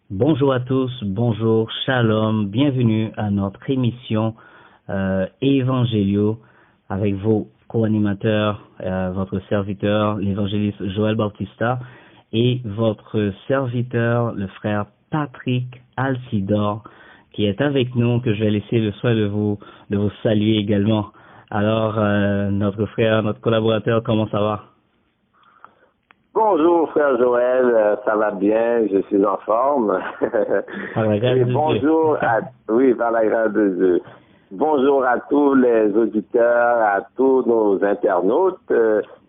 Bonjour à tous, bonjour, shalom, bienvenue à notre émission Évangélio avec vos co-animateurs, votre serviteur, l'évangéliste Joël Bautista et votre serviteur, le frère Patrick Alcidor, qui est avec nous, que je vais laisser le soin de vous saluer également. Alors, notre frère, notre collaborateur, comment ça va? Bonjour frère Joël, ça va bien, je suis en forme. Par la grâce Et de bonjour Dieu. oui, par la grâce de Dieu. Bonjour à tous les auditeurs, à tous nos internautes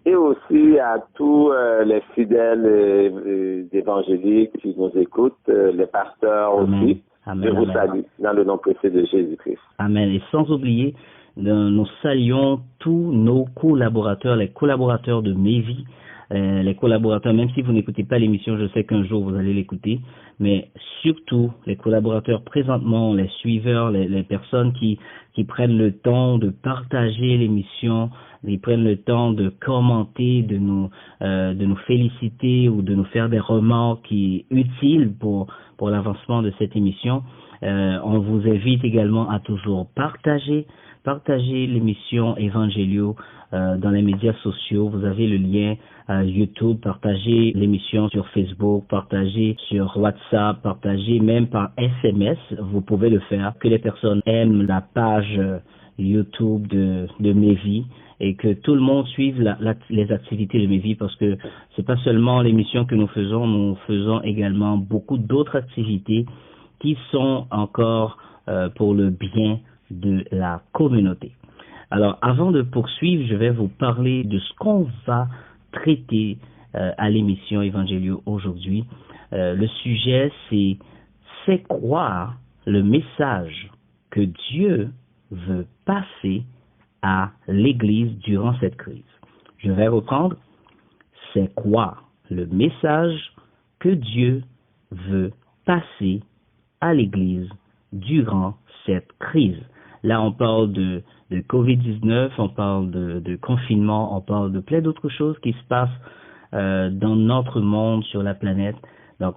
et aussi à tous les fidèles évangéliques qui nous écoutent, les pasteurs Amen. aussi. Amen, Je vous amen. salue dans le nom précieux de Jésus-Christ. Amen. Et sans oublier, nous saluons tous nos collaborateurs, les collaborateurs de Mévi, les collaborateurs, même si vous n'écoutez pas l'émission, je sais qu'un jour vous allez l'écouter, mais surtout les collaborateurs présentement, les suiveurs, les personnes qui prennent le temps de partager l'émission, ils prennent le temps de commenter, de nous féliciter ou de nous faire des remarques utiles pour l'avancement de cette émission. On vous invite également à toujours partager l'émission Évangélio dans les médias sociaux. Vous avez le lien YouTube, partagez l'émission sur Facebook, partagez sur WhatsApp, partagez même par SMS. Vous pouvez le faire. Que les personnes aiment la page YouTube de Mévi et que tout le monde suive les activités de Mévi, parce que c'est pas seulement l'émission que nous faisons également beaucoup d'autres activités qui sont encore pour le bien de la communauté. Alors, avant de poursuivre, je vais vous parler de ce qu'on va traiter à l'émission Évangélio aujourd'hui. Le sujet, c'est croire le message que Dieu veut passer à l'Église durant cette crise. Je vais reprendre. C'est croire le message que Dieu veut passer à l'Église durant cette crise. Là, on parle de COVID-19, on parle de confinement, on parle de plein d'autres choses qui se passent dans notre monde, sur la planète. Donc,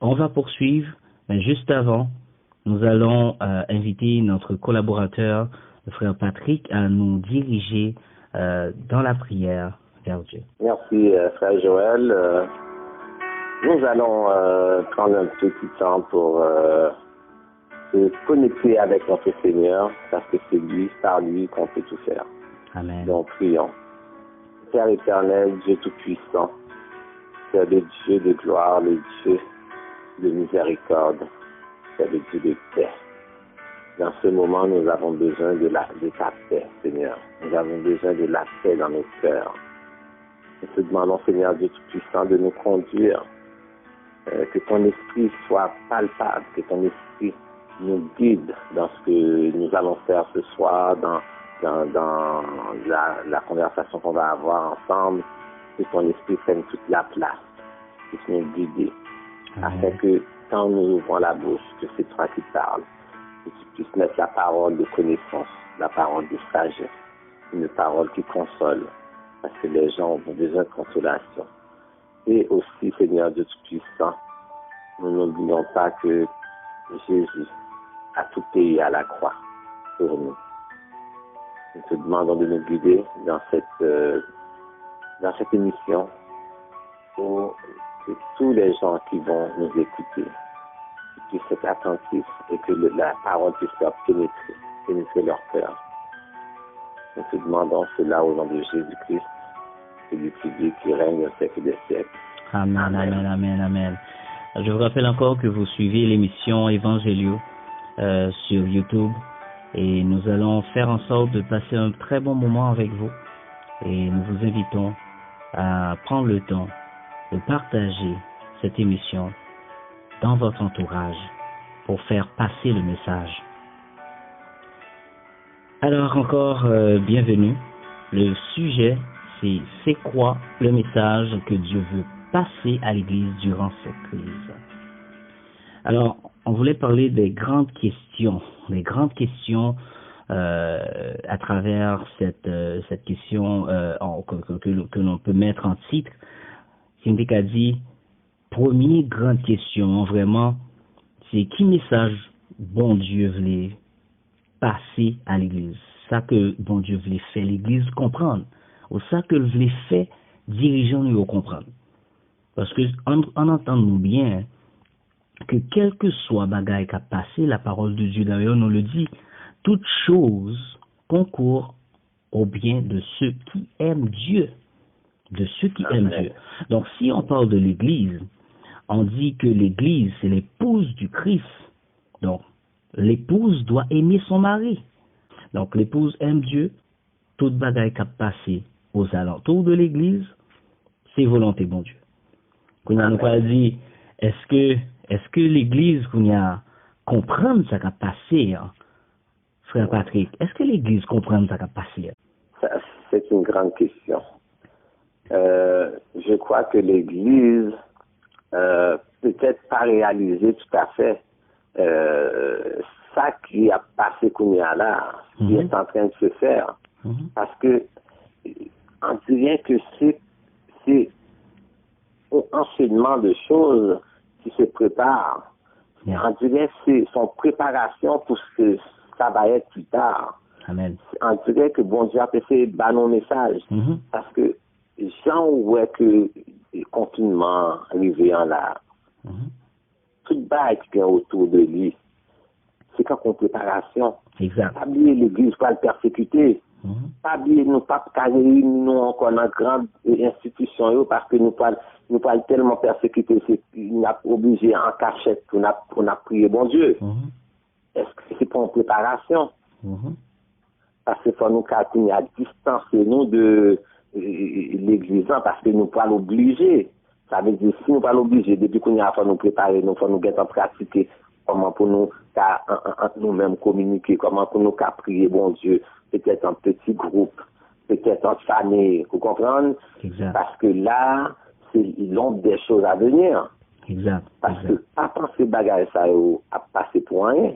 on va poursuivre, mais juste avant, nous allons inviter notre collaborateur, le frère Patrick, à nous diriger dans la prière vers Dieu. Merci frère Joël. Nous allons prendre un petit temps pour se connecter avec notre Seigneur, parce que c'est lui, par lui, qu'on peut tout faire. Amen. Donc prions. Père éternel, Dieu tout-puissant, Père de Dieu de gloire, le Dieu de miséricorde, Père de Dieu de paix. Dans ce moment, nous avons besoin de ta paix, Seigneur. Nous avons besoin de la paix dans nos cœurs. Nous te demandons, Seigneur Dieu tout-puissant, de nous conduire, que ton esprit soit palpable, que ton esprit nous guide dans ce que nous allons faire ce soir, dans la conversation qu'on va avoir ensemble, que ton esprit prenne toute la place, puisse nous guider, afin que quand nous ouvrons la bouche, que c'est toi qui parles, que tu puisses mettre la parole de connaissance, la parole de sagesse, une parole qui console, parce que les gens ont besoin de consolation. Et aussi, Seigneur Dieu Tout-Puissant, nous n'oublions pas que Jésus a tout payé à la croix pour nous. Nous te demandons de nous guider dans cette émission pour que tous les gens qui vont nous écouter puissent être attentifs et que la parole puisse leur pénétrer leur cœur. Nous te demandons cela au nom de Jésus-Christ, celui qui vit, qui règne au siècle des siècles. Amen, amen, amen, amen. Je vous rappelle encore que vous suivez l'émission Évangélio sur YouTube et nous allons faire en sorte de passer un très bon moment avec vous et nous vous invitons à prendre le temps de partager cette émission dans votre entourage pour faire passer le message. Alors encore, bienvenue. Le sujet, c'est quoi le message que Dieu veut passer à l'Église durant cette crise? Alors, on voulait parler des grandes questions à travers cette question que l'on peut mettre en titre. Syndic a dit, première grande question, vraiment, c'est qui message bon Dieu voulait passer à l'Église? Ça que bon Dieu voulait faire l'Église comprendre, ou ça que voulait faire dirigeants nous comprendre. Parce que on entend nous bien que quel que soit bagaille qu'a passé, la parole de Dieu d'ailleurs nous le dit, toute chose concourt au bien de ceux qui aiment Dieu, de ceux qui aiment Dieu. Donc si on parle de l'Église, on dit que l'Église c'est l'épouse du Christ. Donc l'épouse doit aimer son mari. Donc l'épouse aime Dieu, toute bagaille qu'a passé aux alentours de l'Église, c'est volonté bon Dieu. Qu'on a nous pas dit, est-ce que l'Église qu'on a comprendre ça qu'a passé, hein, frère Patrick? Est-ce que l'Église comprend ça qu'a passé? C'est une grande question. Je crois que l'Église peut-être pas réalisé tout à fait ça qui a passé qu'on y a là, qui est en train de se faire, parce que on dirait que c'est un enchaînement de choses qui se préparent. On dirait que c'est son préparation pour ce que ça va être plus tard. Amen. On dirait que bon Dieu a fait nos messages, parce que gens voient que le confinement arrivé en là, toute bague qui est autour de lui, c'est qu'en préparation. Exact. Pas oublier l'Église pour le persécuter. Pas oublier nous pas réunir nous encore dans grande institution parce que nous pas tellement persécuter, c'est nous a obligé en cachette pour n'a prier bon Dieu. Est-ce que c'est pour une préparation? Parce que faut nous continuer à distancer nous de l'Église parce que nous pas l'obliger. Ça veut dire si nous pas l'obliger depuis qu'on a fait nous préparer, nous faut nous get en pratiquer comment pour nous nous-mêmes communiquer, comment pour nous prier bon Dieu, peut-être en petit groupe, peut-être en famille, vous comprenez? Exact. Parce que là, c'est l'ombre des choses à venir. Exact. Parce que pas penser bagarre ça à passer pour rien.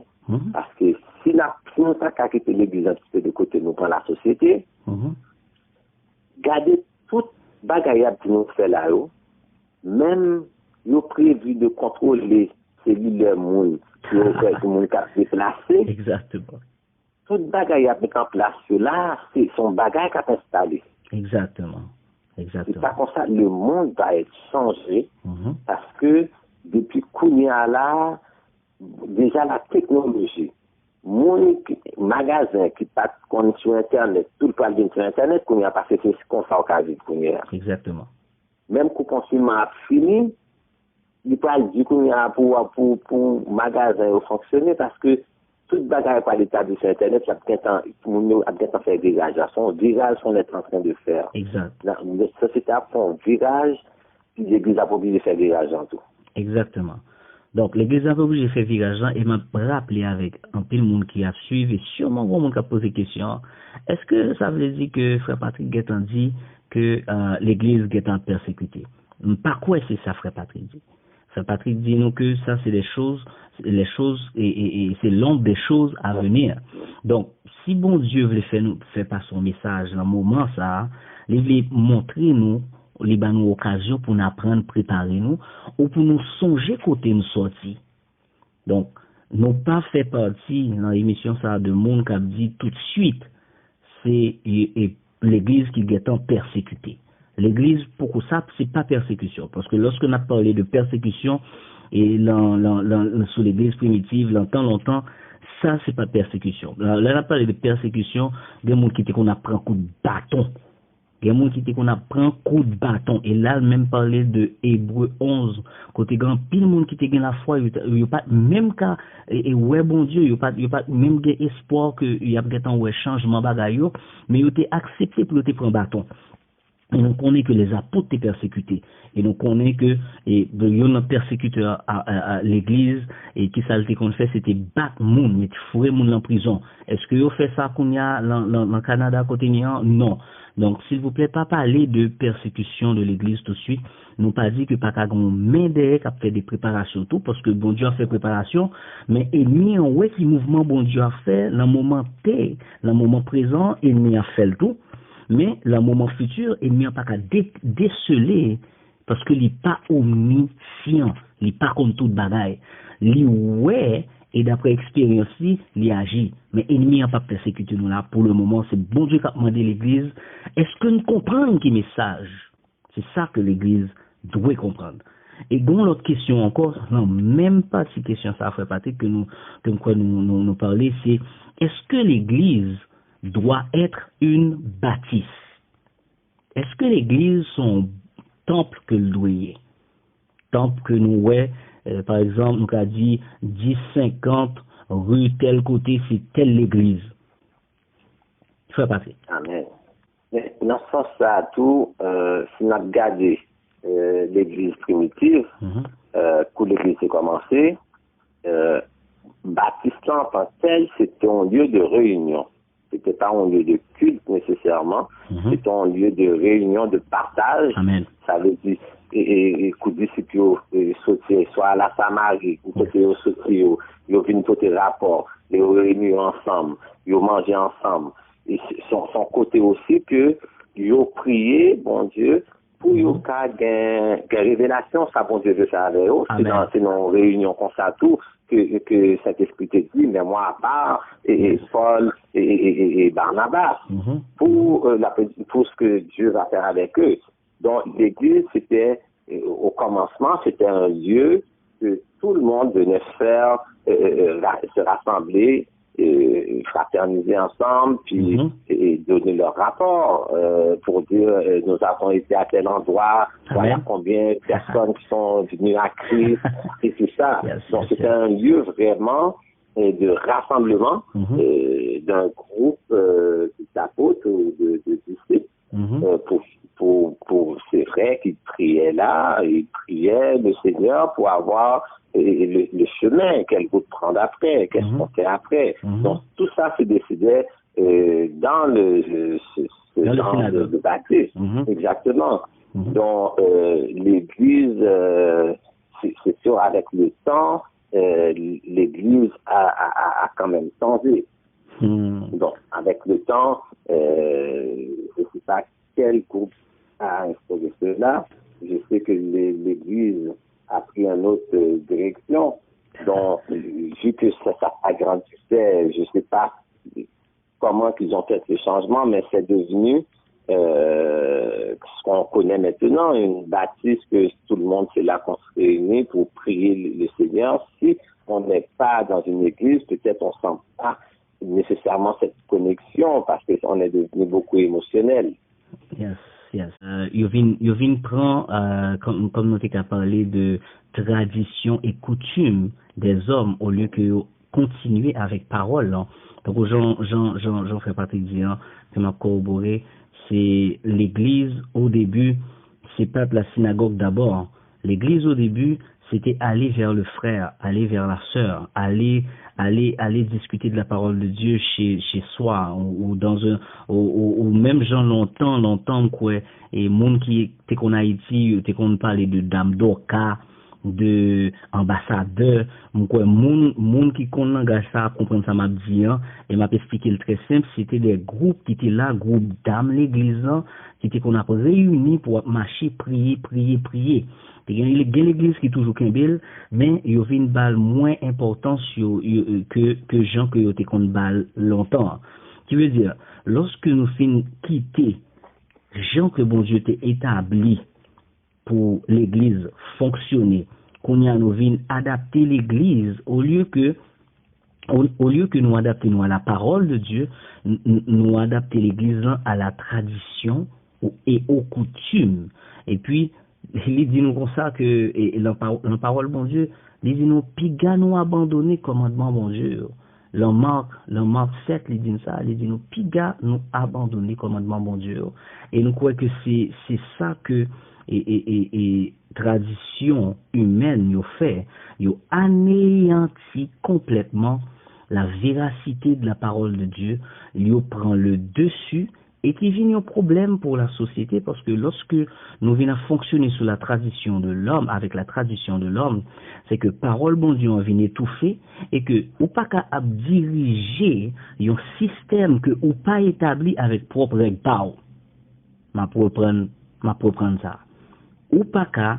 Parce que si nous avons quitté l'Église un petit peu de côté, nous prenons la société, gardez toute bagarre que nous faisons là, même nous prévu de contrôler cellules monde qui ont fait tout le monde qui a déplacé. Exactement. Toute bagaille à mettre en place là, c'est son bagage qui a installé. Exactement. C'est pas comme ça, le monde va être changé parce que depuis Kounia là, déjà la technologie, mon magasin qui pas sur Internet, tout le temps sur Internet, Kounia parce que c'est comme ça au cas de Kounia. Exactement. Même quand le confinement a fini, il parle du coup pour magasin fonctionner parce que toute bagarre par l'établi sur Internet, ça peut être faire virage. Son virage qu'on est en train de faire. Exact. La société a fait un virage, puis l'Église a pas obligé de faire virage en tout. Exactement. Donc, l'Église a pas obligé de faire virage et m'a rappelé avec un peu de monde qui a suivi, sûrement un monde qui a posé question. Est-ce que ça veut dire que Frère Patrick Guettan dit que l'Église Guettan persécutée? Par quoi c'est ça, Frère Patrick dit? Frère Patrick dit nous que ça c'est les choses et c'est l'ombre des choses à venir. Donc, si bon Dieu veut faire passer son message dans le moment ça, il veut montrer nous, il va nous occasion pour nous apprendre, préparer nous, ou pour nous songer côté nous sortir. Donc, nous pas fait partie dans l'émission ça de monde qui a dit tout de suite, c'est l'Église qui est en persécutée. L'Église, pourquoi ça, c'est pas persécution. Parce que lorsque on a parlé de persécution, et sous l'Église primitive, longtemps, ça, c'est pas persécution. Là, on a parlé de persécution, des gens qui qu'on a pris un coup de bâton. Il y a des gens qui qu'on a prend coup de bâton. Et là, même parler de Hébreu 11, côté grand pile monde qui te gagne la foi, il y a pas même cas et ouais bon Dieu, il y a pas même gain espoir que il y a peut-être un changement bagaille, mais il a accepté pour te prendre bâton. Et nous connaissons que les apôtres étaient persécutés. Et nous connaissons que il y a un persécuteur à l'église et qui ça qu'on fait c'était battre moun, mettre fouer moun en prison. Est-ce que vous fait ça qu'on y a dans Canada côté non. Donc s'il vous plaît pas parler de persécution de l'église tout de suite. Nous pas dit que pas qu'à main derrière qui a fait des préparations tout parce que bon Dieu a fait préparation, mais ennemi en ouais qui mouvement bon Dieu a fait dans le moment présent, ennemi a fait le tout. Mais le moment futur, il n'y a pas qu'à déceler parce que il n'est pas omniscient, il n'est pas comme toute bagaille. Il ouais et d'après expérience, il agit. Mais il n'y a pas persécuté nous là pour le moment. C'est bon Dieu qui a demandé l'Église. Est-ce que nous comprenons qui message? C'est ça que l'Église doit comprendre. Et donc l'autre question encore, non même pas si question ça fait partie que nous parler, c'est est-ce que l'Église doit être une bâtisse? Est-ce que l'église son temple que le doyer? Temple que nous par exemple, nous avons dit 10-50 rue tel côté, c'est telle l'église. Il faut passer. Amen. Mais dans ce sens-là, tout, si on a regardé l'église primitive, quand l'église a commencé, baptiste en tant que tel, c'était un lieu de réunion. C'était pas un lieu de culte nécessairement, c'était un lieu de réunion, de partage. Amen. Ça veut dire, et coup de disciples, soit à la Samarie, ou côté au sorti, ils viennent porter rapport, ils réunis ensemble, ils mangent ensemble. Et son côté aussi que, ils ont prié, bon Dieu, pour qu'ils aient des révélations, ça bon Dieu veut faire avec eux. C'est dans une réunion comme ça tout, que cet esprit te dit, mais moi à part, et Paul et Barnabas, pour ce que Dieu va faire avec eux. Donc l'église, c'était, au commencement, c'était un lieu que tout le monde venait faire, se rassembler, fraterniser ensemble, puis et donner leur rapport pour dire nous avons été à tel endroit, voilà combien de personnes qui sont venues à Christ et tout ça. Donc c'était un lieu vraiment de rassemblement d'un groupe d'apôtres ou de disciples pour c'est vrai qu'ils priaient là, ils priaient le Seigneur pour avoir le chemin, quelle route prendre après, qu'est-ce qu'on fait après. Donc tout ça se décidait dans ce genre de baptême. Exactement. Donc l'Église, c'est sûr, avec le temps, l'Église a quand même changé. Donc avec le temps, je ne sais pas quel groupe a instauré cela. Je sais que l'Église a pris une autre direction. Donc, vu que ça agrandissait, je ne sais pas comment ils ont fait ce changement, mais c'est devenu ce qu'on connaît maintenant, une bâtisse que tout le monde s'est là qu'on se réunit pour prier le Seigneur. Si on n'est pas dans une église, peut-être on ne sent pas nécessairement cette connexion parce qu'on est devenu beaucoup émotionnel. Yes. Yovin prend, comme nous avons parlé de tradition et coutume des hommes au lieu que continuer avec parole. Hein. Donc, j'en fais partie de dire, que m'a corroboré, c'est l'église au début, c'est pas la synagogue d'abord. L'église au début, c'était aller vers le frère, aller vers la sœur, aller discuter de la parole de Dieu chez soi ou dans ou même gens longtemps quoi et monde qui t'es qu'on Haïti t'es qu'on parler de dame d'Oka de ambassadeur quoi monde qui qu'on langage ça comprendre ça m'a dit et m'a expliqué le très simple, c'était des groupes qui étaient là, groupe dames l'église qui étaient qu'on a réunis pour marcher prier. Il y a l'église qui est toujours Kimbel, mais il y a une balle moins importante que gens que ont qu'on balle longtemps. Qui veut dire, lorsque nous finissons quitter gens que bon Dieu t'a établi pour l'église fonctionner, qu'on y a nous vient adapter l'église au lieu que nous adapter nous à la parole de Dieu, nous adapter l'église à la tradition et aux coutumes. Et puis, il dit nous comme ça que, et la parole bon Dieu, il dit nous, piga nous abandonner commandement bon Dieu. L'en Marc 7, il dit ça, il dit nous, piga nous abandonner commandement bon Dieu. Et nous croyons que c'est ça que, et tradition humaine nous fait, nous anéantit complètement la véracité de la parole de Dieu, nous prend le dessus et qui vient un problème pour la société parce que lorsque nous venons fonctionner sous la tradition de l'homme, avec la tradition de l'homme, c'est que parole bon Dieu vient étouffer et que ou pas qu'à diriger un système que ou pas établi avec propre règle pao. Ma reprendre ça. Ou pas qu'à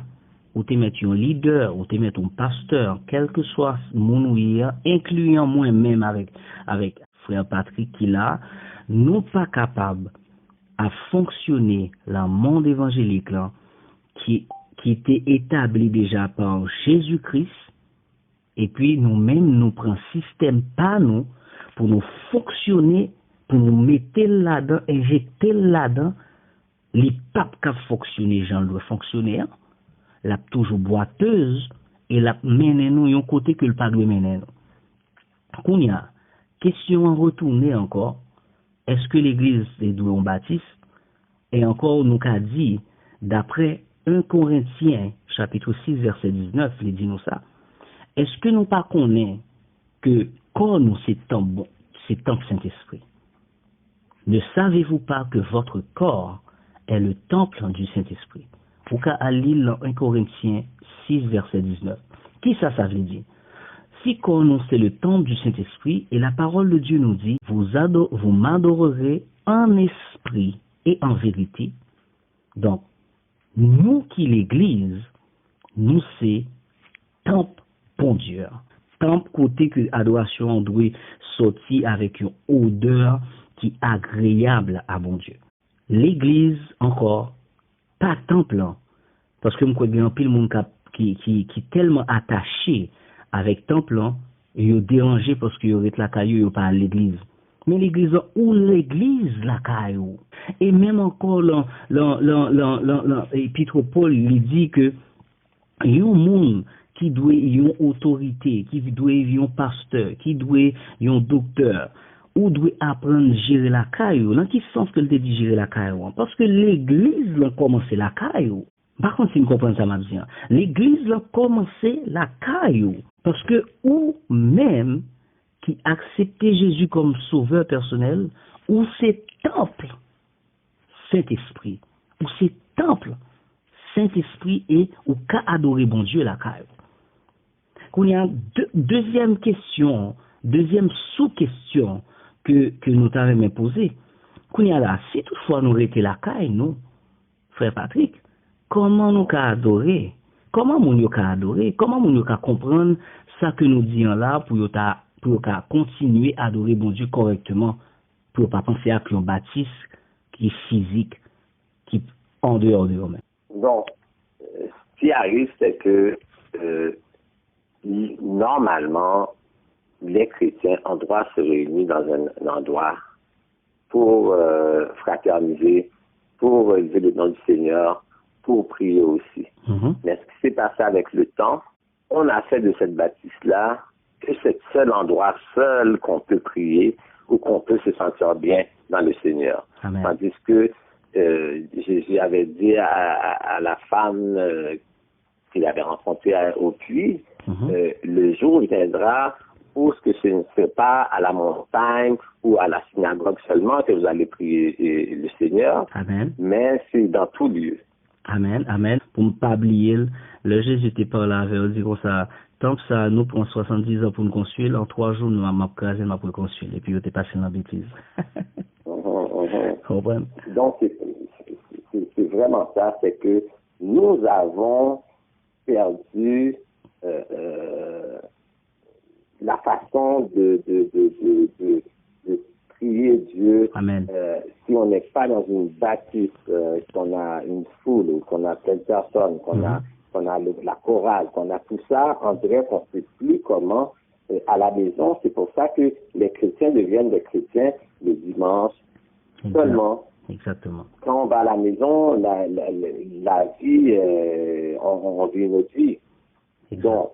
ou te mettre un leader, ou te mettre un pasteur, quel que soit mon ouïe, incluant moi-même avec frère Patrick qui là, nous pas capables à fonctionner le monde évangélique là, qui était établi déjà par Jésus-Christ, et puis nous-mêmes nous prenons système par nous pour nous fonctionner, pour nous mettre là-dedans, injecter là-dedans, les papes qui fonctionner, j'en dois fonctionner, hein? La toujours boiteuse et la mène nous un côté que le pas doit mener nous. Qu'on y a question en retourner encore, est-ce que l'église est douée en baptiste? Et encore nous qu'a dit d'après 1 Corinthiens chapitre 6 verset 19, il dit nous ça. Est-ce que nous pas connaît que quand nous c'est temple Saint-Esprit? Ne savez-vous pas que votre corps est le temple du Saint-Esprit? Pour qu'à aller dans 1 Corinthiens 6, verset 19. Qui ça veut dire? Si qu'on c'est le temple du Saint-Esprit, et la parole de Dieu nous dit, vous m'adorerez en esprit et en vérité. Donc, nous qui l'église, nous c'est temple pour Dieu. Temple côté que l'adoration doit sortir avec une odeur qui est agréable à bon Dieu. L'église, encore, pas temple, parce que je crois bien pile monde qui est tellement attaché avec temple, il est dérangé parce qu'il y aurait la caillou pas à l'église. Mais l'église ou l'église la caillou. Et même encore l'épître Paul lui dit que il y a un monde qui doit une autorité, qui doit un pasteur, qui doit un docteur, ou doit apprendre à gérer la caillou. Dans quel sens que le dit gérer la caillou? Parce que l'église a commencé la caillou. Par contre, si vous comprenez ça, bien, l'église a commencé la caillou. Parce que ou même qui acceptait Jésus comme sauveur personnel, ou c'est temple Saint-Esprit, ou c'est temple Saint-Esprit et ou qu'a adoré bon Dieu la caillou. Qu'on y a deuxième question, deuxième sous-question que nous t'avons posée. Qu'on y a là, si toutefois nous étions la caille, nous, frère Patrick, comment nous qu'a adoré? Comment nous qu'a adoré? Comment nous qu'a comprendre ça que nous disons là pour continuer à adorer bon Dieu correctement, pour pas penser à un baptiste qui est physique, qui est en dehors de nous-mêmes. Donc, ce qui arrive, c'est que normalement, les chrétiens ont droit se réunir dans un endroit pour fraterniser, pour élever le nom du Seigneur, pour prier aussi. Mais ce qui s'est passé avec le temps, on a fait de cette bâtisse-là que c'est le seul endroit seul qu'on peut prier ou qu'on peut se sentir bien dans le Seigneur. Amen. Tandis que Jésus avait dit à la femme qu'il avait rencontrée au puits, le jour viendra où ce que ce ne serait pas à la montagne ou à la synagogue seulement que vous allez prier le Seigneur, Amen. Mais c'est dans tout lieu. Amen, amen. Pour ne pas oublier, le Jésus était par là, avait dit comme ça, tant que ça nous prend 70 ans pour nous construire, en 3 jours, nous avons crasé pour le construire, et puis il était passé dans la bêtise. Donc, c'est vraiment ça, c'est que nous avons perdu la façon de prier Dieu. Amen. Si on n'est pas dans une bâtisse, qu'on a une foule, ou qu'on a plein de personnes, qu'on a la chorale, qu'on a tout ça, on dirait qu'on ne sait plus comment à la maison. C'est pour ça que les chrétiens deviennent des chrétiens le dimanche seulement Exactement. Quand on va à la maison, la vie, on vit notre vie. Exact. Donc,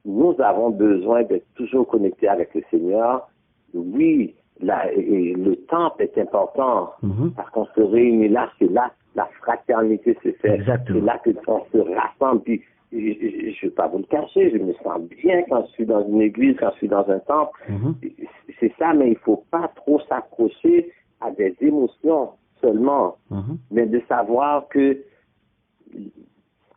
nous avons besoin d'être toujours connectés avec le Seigneur. Oui, et le temple est important parce qu'on se réunit là, c'est là la fraternité se fait. Exactement. C'est là qu'on se rassemble. Puis, je ne vais pas vous le cacher, je me sens bien quand je suis dans une église, quand je suis dans un temple. C'est ça, mais il ne faut pas trop s'accrocher à des émotions seulement, mais de savoir que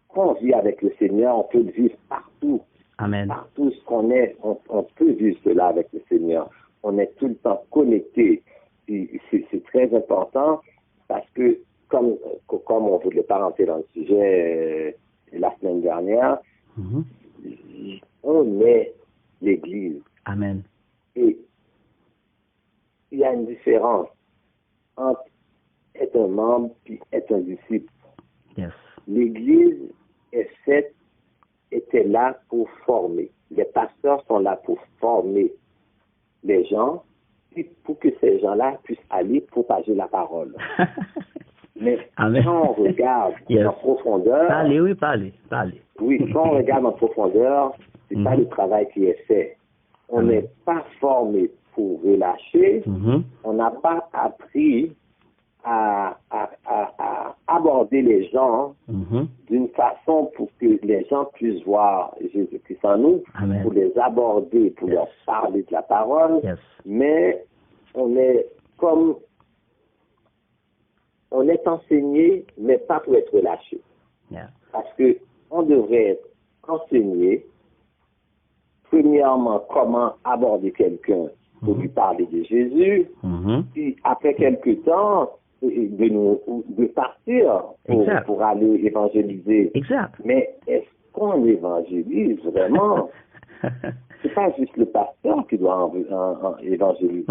quand on vit avec le Seigneur, on peut le vivre partout. Amen. Partout ce qu'on est, on peut vivre cela avec le Seigneur. On est tout le temps connecté. C'est très important parce que, comme on ne voulait pas rentrer dans le sujet la semaine dernière, on est l'Église. Amen. Et il y a une différence entre être un membre et être un disciple. Yes. L'Église était là pour former. Les pasteurs sont là pour former les gens et pour que ces gens-là puissent aller propager la parole. Mais Amen. quand on regarde en profondeur... Parlez. Oui, quand on regarde en profondeur, c'est pas le travail qui est fait. On n'est pas formé pour relâcher. On n'a pas appris à aborder les gens d'une façon pour que les gens puissent voir Jésus-Christ en nous, Amen. pour les aborder, pour leur parler de la parole. Yes. Mais on est enseigné, mais pas pour être relâché. Yeah. Parce que on devrait être enseigné, premièrement, comment aborder quelqu'un pour lui parler de Jésus, puis après quelques temps, de partir pour aller évangéliser. Exact. Mais est-ce qu'on évangélise vraiment? C'est pas juste le pasteur qui doit évangéliser.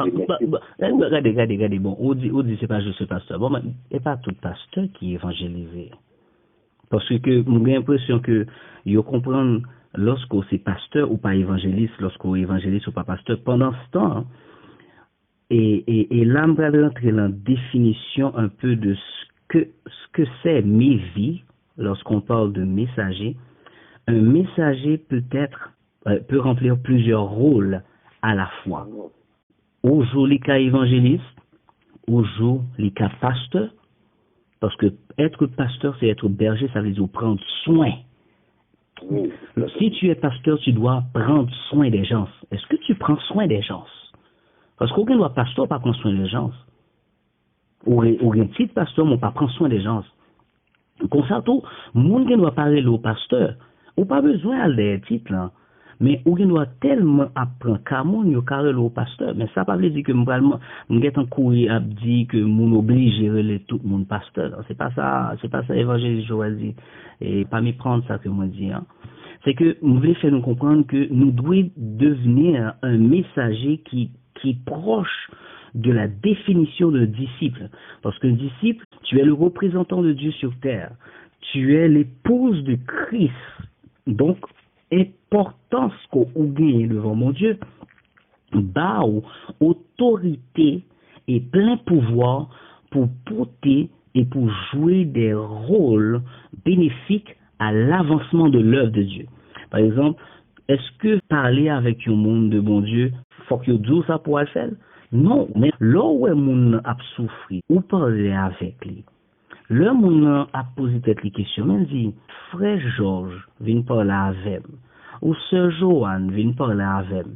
Regardez, bon, on dit c'est pas juste le pasteur. Bon, mais il n'y a pas tout pasteur qui évangélise. Parce que j'ai l'impression que vous comprenez lorsqu'on c'est pasteur ou pas évangéliste, lorsqu'on évangéliste ou pas pasteur, pendant ce temps, et là, on va rentrer dans la définition un peu de ce que c'est mes vies, lorsqu'on parle de messager. Un messager peut remplir plusieurs rôles à la fois. Au jour, les cas évangélistes, au jour, les cas pasteur, parce que être pasteur, c'est être berger, ça veut dire prendre soin. Si tu es pasteur, tu dois prendre soin des gens. Est-ce que tu prends soin des gens? Parce qu'aucun doit pasteur pas prendre soin des gens. Ou un titre pasteur, mais pas prendre soin des gens. Comme ça, tout le monde doit parler au pasteur. Ou pas besoin des titres là. Mais on doit tellement apprendre qu'à mon yo carré au pasteur, mais ça pas veut dire que on get en courir à dire que mon oblige relé tout le monde pasteur. C'est pas ça évangéliste Joël et pas m'y prendre ça que moi dis hein. C'est que nous voulons faire nous comprendre que nous devons devenir un messager qui est proche de la définition de disciple. Parce qu'un disciple, tu es le représentant de Dieu sur terre. Tu es l'épouse de Christ. Donc, importance qu'on gagne devant mon Dieu, bah, autorité et plein pouvoir pour porter et pour jouer des rôles bénéfiques à l'avancement de l'œuvre de Dieu. Par exemple, est-ce que parler avec un monde de bon Dieu, faut que Dieu ça pour le faire? Non, mais là où un monde a souffert, ou parler avec lui. Le monde a posé cette question, il dit, frère Georges, viens parler avec moi. Ou sœur Joanne, viens parler avec moi.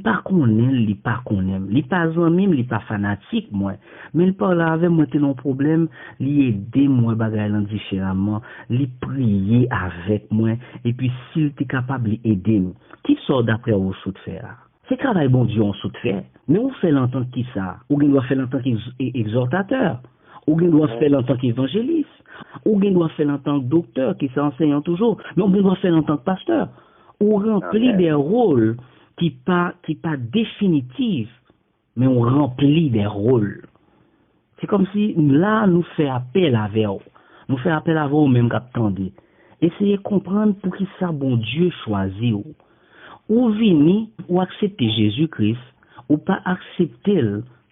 Pas qu'on aime, il pas qu'on aime. Il pas même, il pas fanatique, moi. Mais il parle avec moi, t'es non problème, il aide moi, bagaille différemment, il prier avec moi, et puis s'il est capable d'aider moi. Qui sort d'après au sous de faire? C'est travail bon Dieu en sous de faire. Mais on fait l'entendre qui ça? Ou on doit faire l'entendre qu'exhortateur? Ou on doit faire l'entendre qu'évangéliste? Ou on doit faire l'entendre docteur qui s'enseigne toujours? Mais on doit faire l'entendre pasteur? Ou remplit des rôles qui pas définitifs, mais on remplit des rôles. C'est comme si là, nous fait appel à vous. Nous fait appel à vous même qu'attendez. Essayez de comprendre pour qui ça bon Dieu choisit. Ou venir, ou accepter Jésus-Christ, ou pas accepter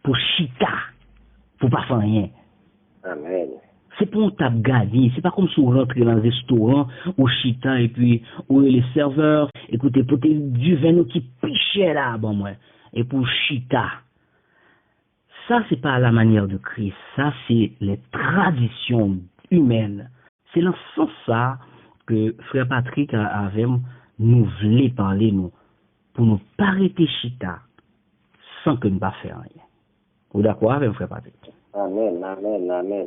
pour chita, pour pas faire rien. Amen. C'est pour on tape gagner. C'est pas comme si on rentrait dans un restaurant au chita et puis où les serveurs, écoutez, pour du vin qui pichait là, bon, moi, et pour chita. Ça, c'est pas la manière de Christ. Ça, c'est les traditions humaines. C'est dans ce sens-là que Frère Patrick avait nous voulait parler, nous, pour nous pas arrêter chita sans que nous pas faire rien. Vous d'accord avec Frère Patrick? Amen, amen, amen.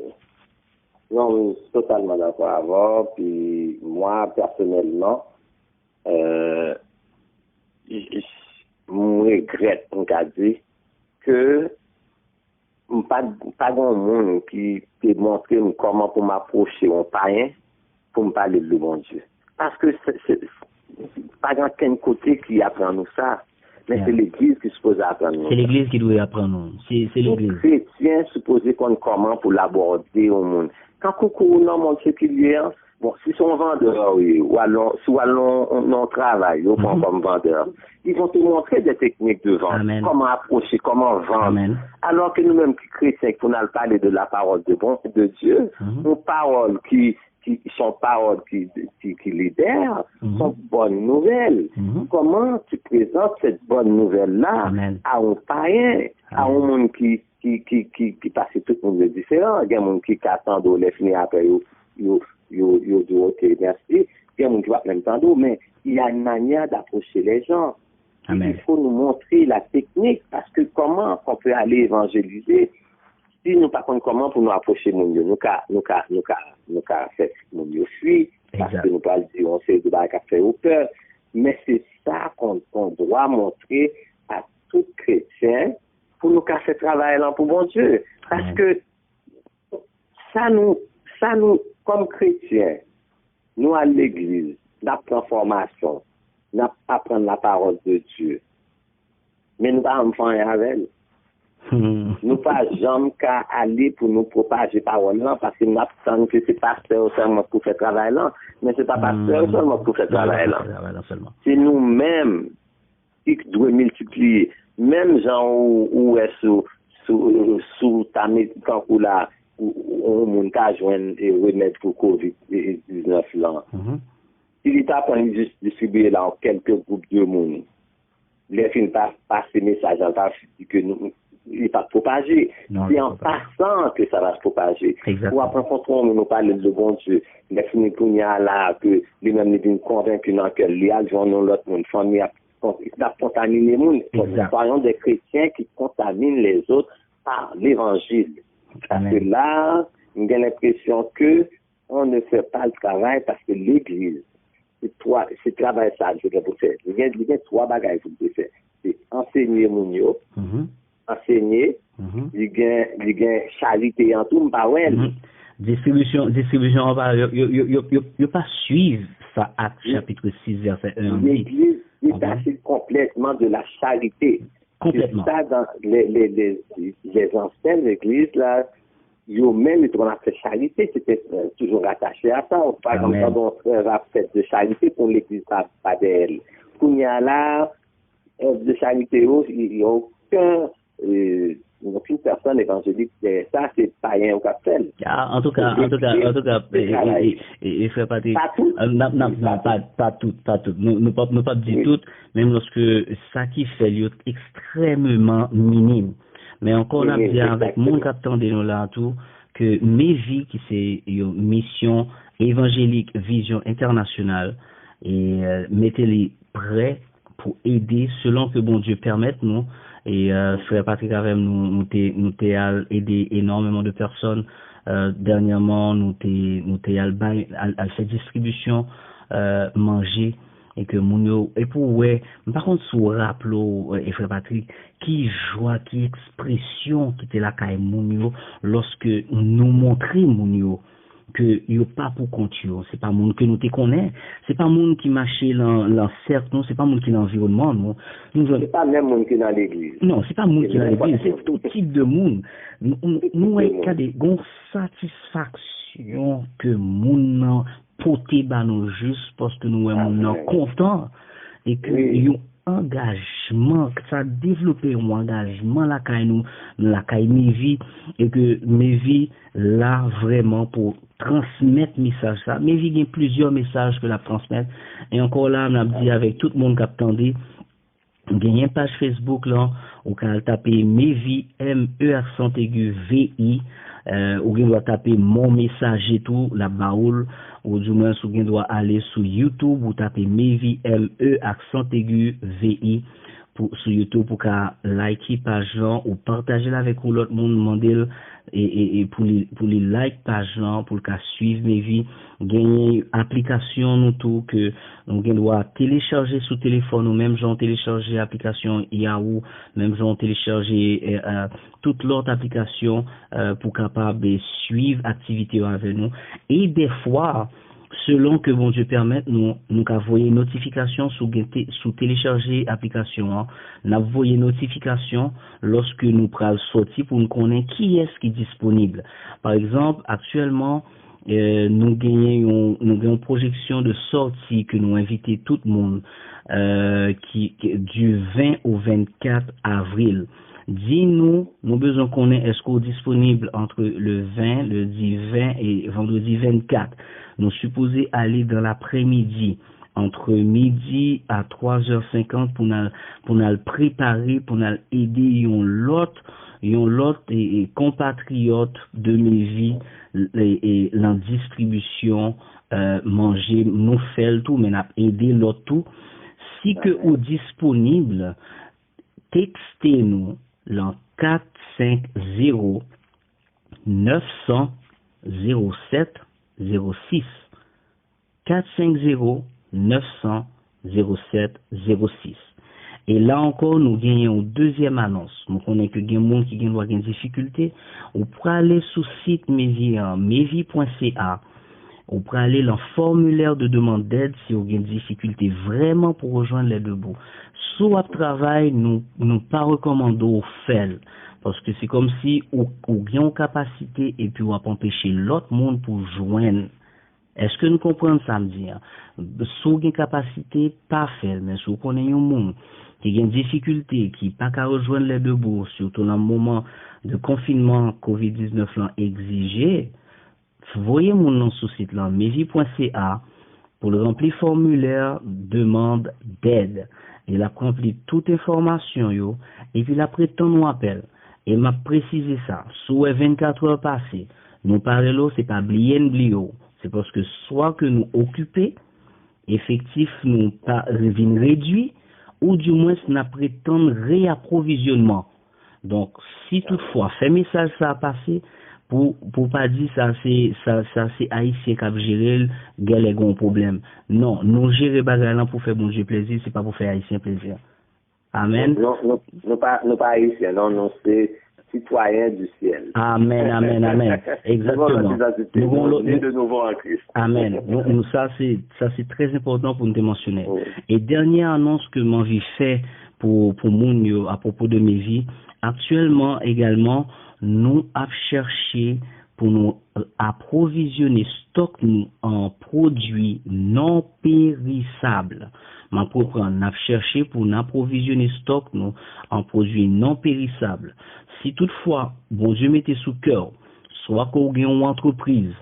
Non, je suis totalement d'accord avec. Puis moi, personnellement, je regrette, on a dit, que pas grand monde qui peut montrer comment pour m'approcher un païen pour me parler de le bon Dieu. Parce que c'est pas grand quel côté qui apprend nous ça. Mais c'est l'Église qui est supposée apprendre nous. C'est l'Église qui doit apprendre nous. C'est l'Église. Les chrétiens supposés qu'on comment pour l'aborder au monde. Quand coucou non monde séculier, bon, si sont vendeurs, oui, ou alors, si on travaille, ou comme vendeurs, ils vont te montrer des techniques de vente. Amen. Comment approcher, comment vendre. Amen. Alors que nous-mêmes, qui chrétiens, qu'on a parlé de la parole de Dieu, une parole qui sont paroles qui libèrent, sont bonnes nouvelles. Comment tu présentes cette bonne nouvelle-là à un païen, à un monde qui passe tout le monde différent. Il y a un monde qui attend de les finir après, yo dit ok, merci. Il y a un monde qui va plein de temps d'eau, mais il y a une manière d'approcher les gens. Amen. Il faut nous montrer la technique, parce que comment on peut aller évangéliser si nous pas comment pour nous approcher mon Dieu, nous fait mon Dieu fuit, parce que nous pas dire on sait de la café au cœur, mais c'est ça qu'on doit montrer à tout chrétien pour nous faire travail là pour bon Dieu, parce que ça nous comme chrétiens, nous à l'église, la transformation, nous apprendre la parole de Dieu, mais nous pas en faire avec elle. Nous pas jamais qu'à aller pour nous propager parole là, parce que nous attendons que c'est pasteur seulement pour faire travail là, mais c'est pas pasteur seulement pour faire travail là. C'est nous-mêmes qui devons multiplier, même gens où est sous ta médecine là, où on a joindre et remettre pour COVID-19 là. Il est à point de distribuer dans quelques groupes de monde. Les films passent ces messages en tant que nous il n'est pas propagé. C'est en passant que ça va se propager. Ou après, quand on nous parle de bon Dieu, les films qu'on y a là, que les mêmes nous convaincus dans que les gens ont l'autre monde, famille, ça contamine les monde. Soyons des chrétiens qui contaminent les autres par l'évangile. Parce que là, on a l'impression que on ne fait pas le travail parce que l'Église, c'est travail ça, je vais vous faire. Il y a trois bagages que vous faire. C'est enseigner mon yo, enseigner, il y a charité en tout, pas ouais. Distribution, on va, yo pas suivre ça, Actes chapitre 6, verset 1. L'Église est assez complètement de la charité. Complètement. C'est ça dans les anciennes églises, là, yo même quand on a fait charité, c'était toujours attaché à ça. Par exemple, quand on a fait de charité pour l'église pas d'elle. Quand il y a là, de charité, il n'y a aucune personne évangélique, ça c'est païen au capital. En tout cas, il fait partie. Pas tout. Non, pas tout. Nous pas dire tout, même lorsque ça qui fait est extrêmement minime. Mais encore on a dit avec mon capitaine de nous là tout, que mes vies qui c'est une mission évangélique, vision internationale, et mettez-les prêts pour aider selon que bon Dieu permette nous. Et Frère Patrick avec nous aidé énormément de personnes. Dernièrement, nous à cette distribution manger et que Mounio et pour ouais par contre sous rappelo et Frère Patrick qui joie qui expression qui était là quand Mounio lorsque nous montrer Mounio que yo pas pour compte yo, c'est pas monde que nous te connaît, c'est pas monde qui marche dans cercle, non, c'est pas monde qui dans l'environnement, non. C'est pas même monde qui dans l'église. Non, c'est pas monde qui dans l'église, c'est tout type de monde. Nous a des gon satisfaction que monde porter ba nous juste parce que nous sommes content et que engagement, que ça a développé un engagement la caille mes vies, et que mes vies là vraiment pour transmettre message ça. Mes vies, il y a plusieurs messages que la transmettre. Et encore là, on a dit avec tout le monde qui attendait, il y a une page Facebook là, où on taper mes vies, M-E accent aigu V-I, ou on doit taper mon message et tout, la baoule, ou du moins, on doit aller sur YouTube, ou taper mes vies, M-E accent aigu V-I, sur YouTube pour qu'à liker page là, ou partager avec l'autre monde, demander et pour les like page là, pour qu'à suivre mes vies, gagner application nous tout que on doit télécharger sur téléphone ou même genre télécharger application Yahoo, même genre télécharger toute l'autre application pour capable de suivre activité avec nous. Et des fois selon que bon Dieu permette, nous envoyer notification sous télécharger application, hein. Nous envoyer notification lorsque nous prenons sortir pour nous connaître qui est-ce qui est disponible. Par exemple, actuellement, nous gagnons une projection de sortie que nous invitons tout le monde qui du 20 au 24 avril. Dis-nous, nous besoin qu'on est-ce qu'on est disponible entre le 20, le 10 20 et vendredi 24. Nous supposons aller dans l'après-midi, entre midi à 3h50 pour nous préparer, pour nous aider l'autre et compatriote de mes vies et la distribution, manger, nous faire tout, mais nous aider l'autre tout. Si que ou disponible, textez-nous l'an 450 900 07 06 450 900 07 06. Et là encore, nous gagnons une deuxième annonce. Nous connaissons que il y a des gens qui ont des difficultés. Ou pour aller sur le site mevi.ca, ou pour aller dans le formulaire de demande d'aide si vous avez des difficultés vraiment pour rejoindre les deux bouts. Soit votre travail, nous pas recommandons au faire. Parce que c'est comme si vous avez une capacité et puis vous empêcher l'autre monde pour joindre. Est-ce que nous comprenons ça me dire? Si vous avez une capacité, pas faire. Mais si vous connaissez un monde qui a une difficulté, qui n'a pas qu'à rejoindre les deux bouts, surtout dans le moment de confinement COVID-19 exigé, voyez mon nom sur le site là, mevi.ca, pour le remplir formulaire demande d'aide. Il a rempli toute information yo, et puis après tant nous appelle. Et m'a précisé ça. Sous 24 heures passées, nous parlons c'est pas blio. C'est parce que soit que nous occupés, effectif nous pas réduit, ou du moins n'a prétendre réapprovisionnement. Donc, si toutefois, fait message ça a passé, pour pas dire ça c'est haïtien qui a géré les gros problème. Non, nous gérer bagarre pour faire bon Dieu plaisir, c'est pas pour faire haïtien plaisir. Amen. Non, pas haïtien, non, c'est citoyen du ciel. Amen, amen, amen. Exactement. Nous de nouveau en Christ. Amen. Nous, ça c'est très important pour nous mentionner. Oui. Et dernière annonce que m'envie fait pour moun à propos de mes vies, actuellement également nous avons cherché pour nous approvisionner stock nous en produits non périssables. Ma propre on a cherché pour nous approvisionner stock nous en produits non périssables. Si toutefois, bon Dieu mettez sous cœur, soit qu'on ait une entreprise,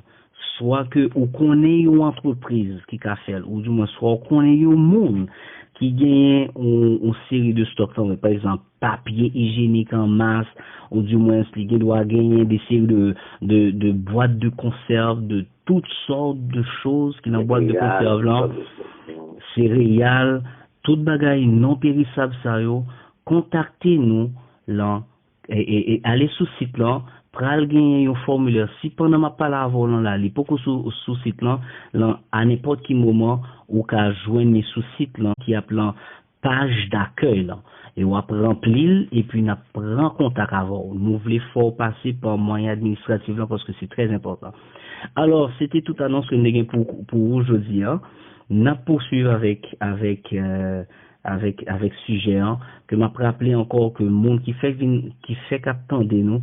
soit que ou qu'on ait une entreprise qui a fait, ou du moins soit qu'on ait un monde qui gagne une série de stocks, par exemple papier hygiénique en masse, ou du moins qui doit gagner des séries de boîtes de conserve, de toutes sortes de choses qui dans boîte de conserve là, céréales, toute bagaille non périssable ça yo, contactez-nous là et allez sur le site là, pral gagner un formulaire. Si pendant ma parole avant là, il peut sur site là, à n'importe quel moment ou qu'à joindre sur site là qui appelle page d'accueil là et on va remplir et puis on prend contact avant. Nous voulons faut passer par moyen administratif là parce que c'est très important. Alors, c'était toute annonce que nous avons pour aujourd'hui hein. N'a poursuivre avec sujet hein, que m'a rappelé encore que le monde qui fait qu'attendre nous,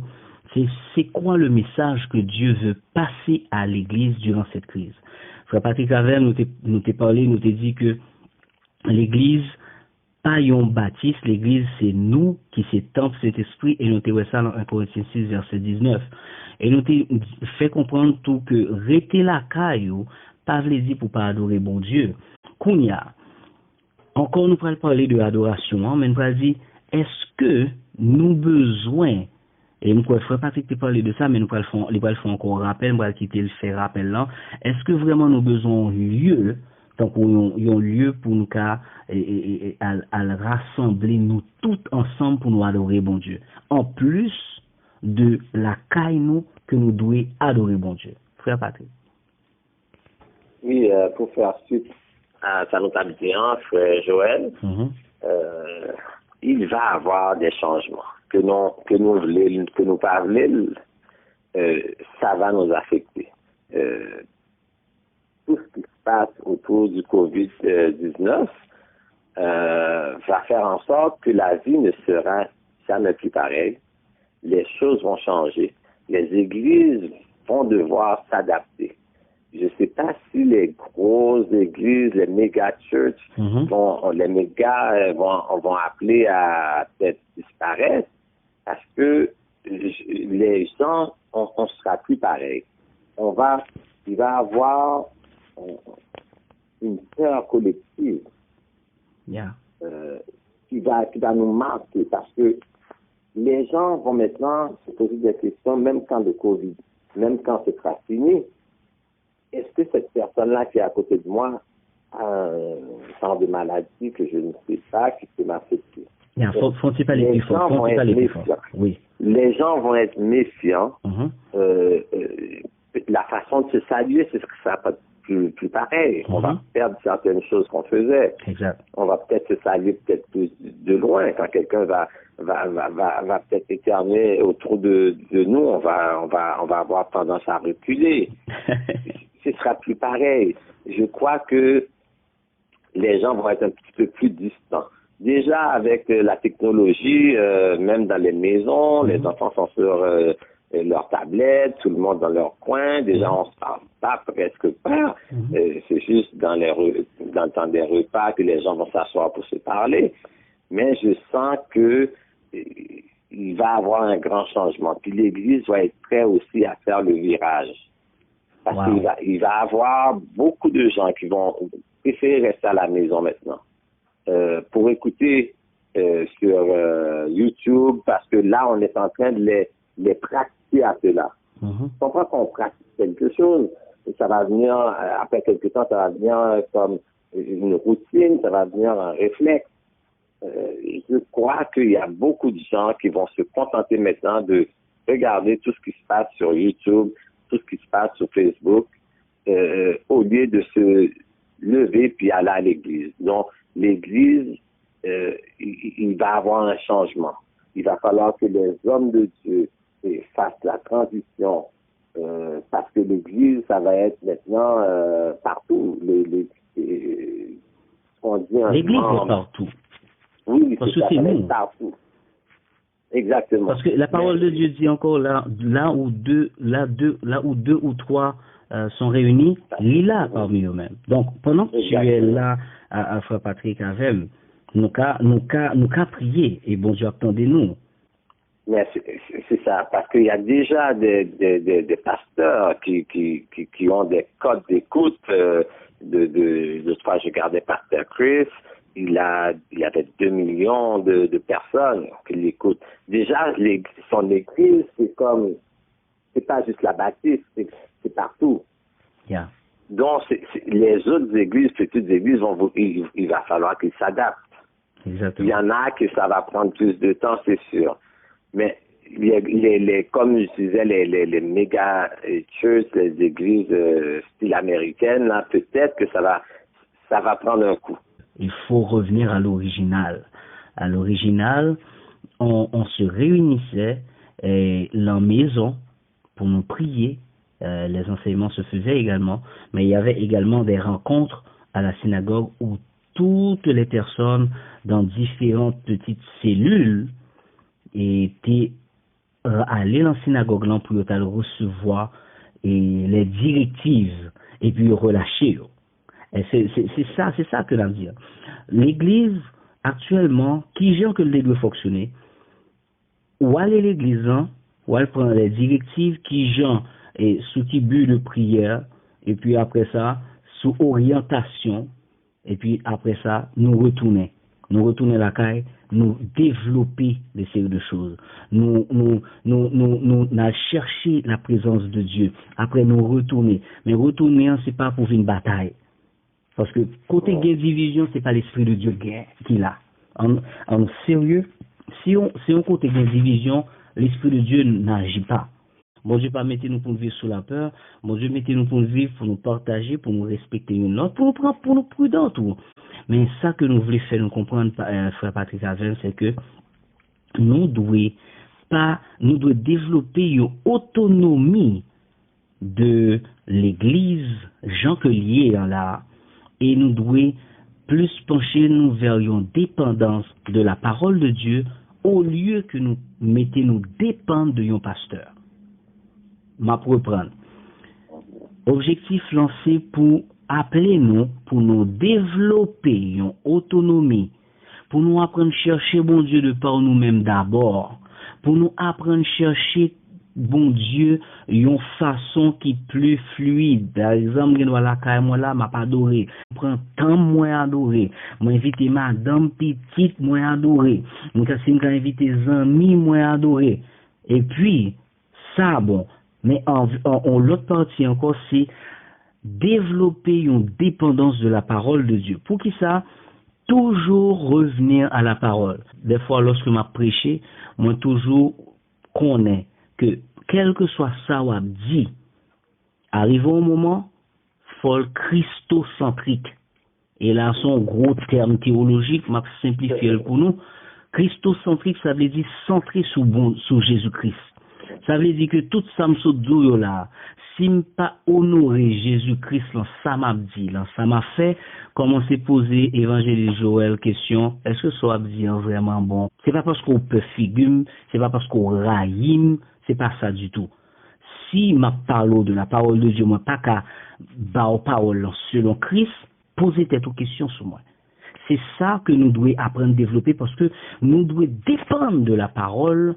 c'est quoi le message que Dieu veut passer à l'église durant cette crise. Frère Patrick Havel nous t'ai parlé, nous t'ai dit que l'église pas yon baptiste, l'église c'est nous qui c'est temple cet esprit et nous te ça dans 1 Corinthiens 6 verset 19. Et nous te fait comprendre tout que rester la caillou, pas vle dire pour pas adorer bon Dieu. Kounya, encore nous pourrons parler de adoration, mais nous pourrons dire, est-ce que nous besoin, et nous pourrons faire Patrick te parler de ça, mais nous pourrons le faire encore rappel, nous pourrons quitter le faire rappel là, est-ce que vraiment nous besoin lieu, donc un lieu pour nous à rassembler nous tous ensemble pour nous adorer bon Dieu, en plus de la caille nous que nous devons adorer bon Dieu. Frère Patrick. Oui, pour faire suite à sa notabilité, frère Joël, il va avoir des changements que nous pas voulons, ça va nous affecter. Tout ce qui se passe autour du COVID-19 va faire en sorte que la vie ne sera jamais plus pareille. Les choses vont changer. Les églises vont devoir s'adapter. Je ne sais pas si les grosses églises, les méga churches, vont appeler à peut-être disparaître parce que les gens, on sera plus pareil. Il va avoir une peur collective qui va nous marquer parce que les gens vont maintenant se poser des questions, même quand le Covid, même quand ce sera fini. Est-ce que cette personne-là qui est à côté de moi a un genre de maladie que je ne sais pas, qui peut m'affecter? Faut-il parler plus fort? Oui. Les gens vont être méfiants. La façon de se saluer, c'est ce que ça va pas plus pareil. On va perdre certaines choses qu'on faisait. Exact. On va peut-être se saluer peut-être plus de loin. Quand quelqu'un va peut-être éternuer autour de nous, on va avoir tendance à reculer. Ce sera plus pareil. Je crois que les gens vont être un petit peu plus distants. Déjà, avec la technologie, même dans les maisons, les enfants sont sur leur tablette, tout le monde dans leur coin. Déjà, on se parle pas, presque pas. C'est juste dans le temps des repas que les gens vont s'asseoir pour se parler. Mais je sens que il va y avoir un grand changement. Puis l'Église va être prête aussi à faire le virage. Parce qu'il va y avoir beaucoup de gens qui vont préférer rester à la maison maintenant pour écouter sur YouTube, parce que là, on est en train de les pratiquer à cela. Je comprends qu'on pratique quelque chose, et ça va venir, après quelque temps, ça va venir comme une routine, ça va venir un réflexe. Je crois qu'il y a beaucoup de gens qui vont se contenter maintenant de regarder tout ce qui se passe sur YouTube, tout ce qui se passe sur Facebook, au lieu de se lever puis aller à l'église. Donc, l'église, il va avoir un changement. Il va falloir que les hommes de Dieu fassent la transition, parce que l'église, ça va être maintenant partout. On dit l'église est partout. Oui, parce que c'est nous. Partout. Exactement. Parce que la parole de Dieu dit encore là où deux ou trois sont réunis, il est là parmi eux-mêmes. Donc pendant que tu es là, à Frère Patrick Avem, nous qu'à prier et bon Dieu attendez-nous. Mais c'est ça, parce qu'il y a déjà des pasteurs qui ont des codes d'écoute de fois je regardais Pasteur Chris. Il y avait 2 millions de personnes qui l'écoutent. Déjà, son église, c'est pas juste la baptiste, c'est partout. Yeah. Donc, les autres églises, petites églises, il va falloir qu'ils s'adaptent. Exactement. Il y en a que ça va prendre plus de temps, c'est sûr. Mais comme je disais, les méga churches, les églises style américaine, là, peut-être que ça va prendre un coup. Il faut revenir à l'original. À l'original, on se réunissait en maison pour nous prier. Les enseignements se faisaient également, mais il y avait également des rencontres à la synagogue où toutes les personnes dans différentes petites cellules étaient allées dans la synagogue là pour recevoir les directives et puis relâcher. Et c'est ça que l'on dit. L'Église actuellement, qui gens que le doit fonctionner, ou aller l'église, ou aller prendre les directives qui gens et sous qui but de prière, et puis après ça, sous orientation, et puis après ça, nous retourner la caille, nous développer des séries de choses. Nous chercher la présence de Dieu. Après, nous retourner. Mais retourner, c'est pas pour une bataille. Parce que côté guerre division, c'est pas l'esprit de Dieu qui l'a. En sérieux, si on côté guerre division, l'esprit de Dieu n'agit pas. Bon Dieu pas mettez nous pour vivre sous la peur. Bon Dieu mettez nous pour vivre, pour nous partager, pour nous respecter une autre, pour nous prendre, pour nous prudents tout. Mais ça que nous voulons faire nous comprendre, frère Patrick Aven, c'est que nous devons développer une autonomie de l'église, Jean que lié là, et nous devons plus pencher nous vers une dépendance de la parole de Dieu au lieu que nous mettons nous dépendre de un pasteur. M'a reprendre. Objectif lancé pour appeler nous, pour nous développer une autonomie, pour nous apprendre à chercher bon Dieu de par nous-mêmes d'abord, pour nous apprendre à chercher bon Dieu une façon qui est plus fluide. Par exemple, moi là, m'a pas adoré. Prends temps moi adoré. Moi inviter madame petite moi adoré. Moi inviter amis moi adoré. Et puis ça bon, mais en l'autre partie encore c'est développer une dépendance de la parole de Dieu. Pour qui ça? Toujours revenir à la parole. Des fois, lorsque m'a prêché, moi toujours connais que quel que soit ça ou dit, arrivons au moment, faut christocentrique. Et là, son gros terme théologique, m'a simplifié pour nous. Christocentrique, ça veut dire centré sur Jésus-Christ. Ça veut dire que tout ça me là, si je pas honorer Jésus-Christ, ça m'a dit, ça m'a fait commencer à poser évangile Joël question, est-ce que ça dit vraiment bon? C'est pas parce qu'on peut figurer, c'est pas parce qu'on raïm, c'est pas ça du tout. Si ma parole de la parole de Dieu, moi pas qu'à bas parole selon Christ, posez tête aux questions sur moi. C'est ça que nous devons apprendre à développer parce que nous devons dépendre de la parole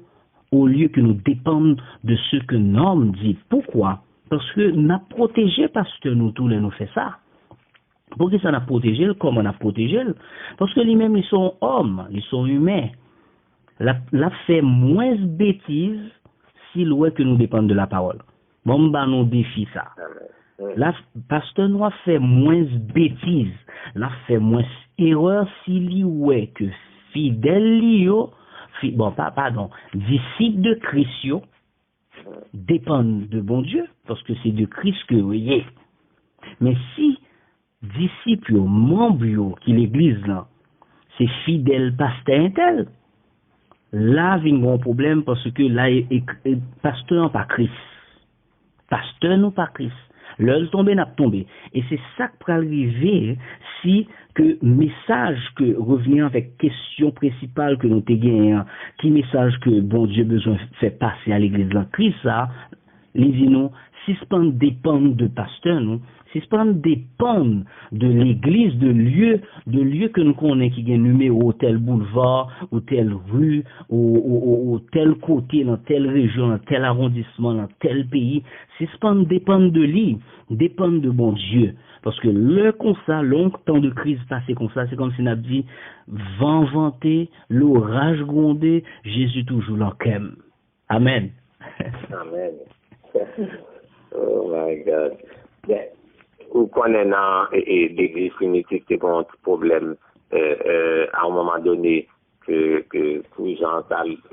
au lieu que nous dépendons de ce que l'homme dit. Pourquoi? Parce que nous avons protégé parce que nous tous les nous fait ça. Pourquoi ça n'a protégé? Comment on a protégé? Parce que lui-même, ils sont hommes, ils sont humains. La fait moins bêtises si loin que nous dépendons de la parole. Bon, bah, nous défi ça. La pasteur nous a fait moins bêtises, l'a fait moins erreur si li ouais que fidèle lio, disciple de Christ dépendent de bon Dieu parce que c'est de Christ que vous voyez. Mais si disciple membre qui l'église là, c'est fidèle pasteur intel, là vient un grand problème parce que là pasteur pas Christ. Pasteur non pas Christ. L'heure tombé n'a pas tombé. Et c'est ça qui peut arriver si que message que revient avec question principale que nous te gagnons, qui message que bon Dieu besoin fait passer à l'église là. Christ ça, les nous, si ce pas dépend de pasteur nous, si ce pas dépend de l'église, de lieu que nous connaissons qui gagne numéro tel boulevard ou telle rue ou tel côté dans telle région, dans tel arrondissement, dans tel pays, si ce pas dépend de lui, dépend de bon Dieu. Parce que le comme ça, longtemps de crise passée comme ça, c'est comme si on a dit vent vanté, l'orage grondé, Jésus toujours l'enquème. Amen. Amen. Oh my God. Yeah. Vous connaissez l'église primitive, c'est un problème à un moment donné que tous gens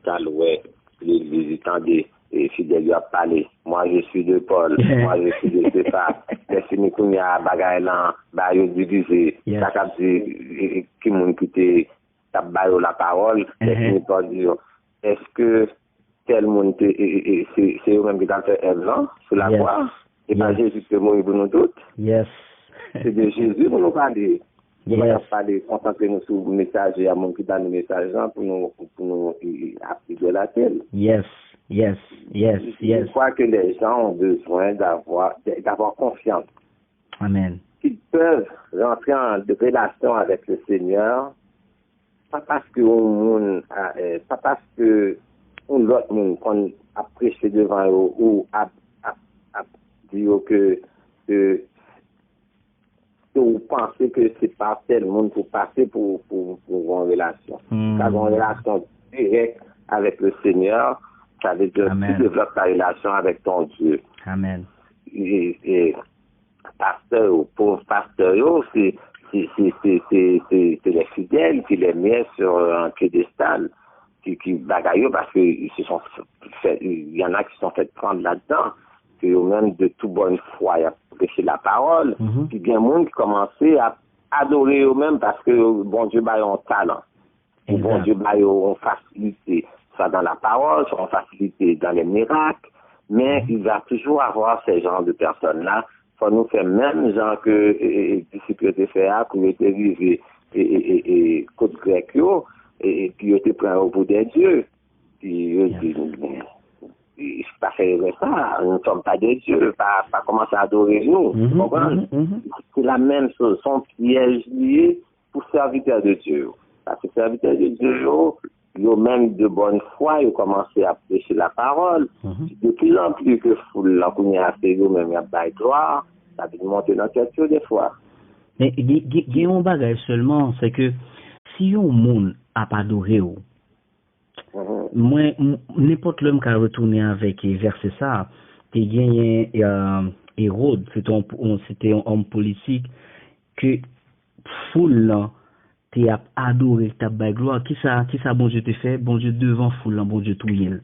t'allouaient l'église étant des fidèles à parler. Moi, je suis de Paul. Moi, je suis de Stéphane. Mais si nous connaissons à bagaille là, bah, ils divisé. Ça cap dit, qui m'ont quitté, ça baille la parole. Est-ce que tel monde, c'est eux-mêmes qui ont fait Ève là, sur la croix? Et pas Jésus qui est mort pour nous toutes. Yes. C'est de Jésus pour nous parler. Nous allons parler, concentrer nous sur le message et à mon qui donne le message pour nous appliquer la telle. Yes. Je crois que les gens ont besoin d'avoir confiance. Amen. Ils peuvent rentrer en relation avec le Seigneur pas parce que pas parce que l'autre monde qu'on a prêché devant eux ou a dit que vous pensez que c'est pas tel monde pour passer pour une relation. Car une relation directe avec le Seigneur, ça veut dire que tu développes ta relation avec ton Dieu. Amen. Et pasteur ou pauvre pasteur, c'est les fidèles qui les mettent sur un piédestal, qui bagaillent parce que il y en a qui se sont fait prendre là-dedans, que même de toute bonne foi, il a prêché la parole, puis bien monde qui commençait à adorer eux-mêmes parce que bon Dieu a un talent, ou bon Dieu a une facilité, soit dans la parole, soit une facilité dans les miracles, mais il va toujours avoir ces genres de personnes-là. Faut nous faire même genre que disciples de faire pour être arrivé et côte grec et puis était pris au bout des dieux. Puis c'est pas faire ça, nous ne sommes pas des dieux, pas commencer à adorer nous. C'est la même chose, son piège lié pour serviteurs de Dieu. Parce que serviteurs de Dieu, ils ont même de bonne foi, ils ont commencé à prêcher la parole. De plus en plus que foule là, qu'on y a fait, même il y a pas de gloire, ça peut monter dans cette chose des fois. Mais il y a un bagage seulement, c'est que si un monde a pas adoré, moi, n'importe l'homme qui a retourné avec verset ça, t'es gagné Hérode, c'était un homme politique que foule là, t'es adoré, t'as bail gloire. Qui ça bon Dieu te fait? Bon Dieu devant foule là, bon Dieu tout yel.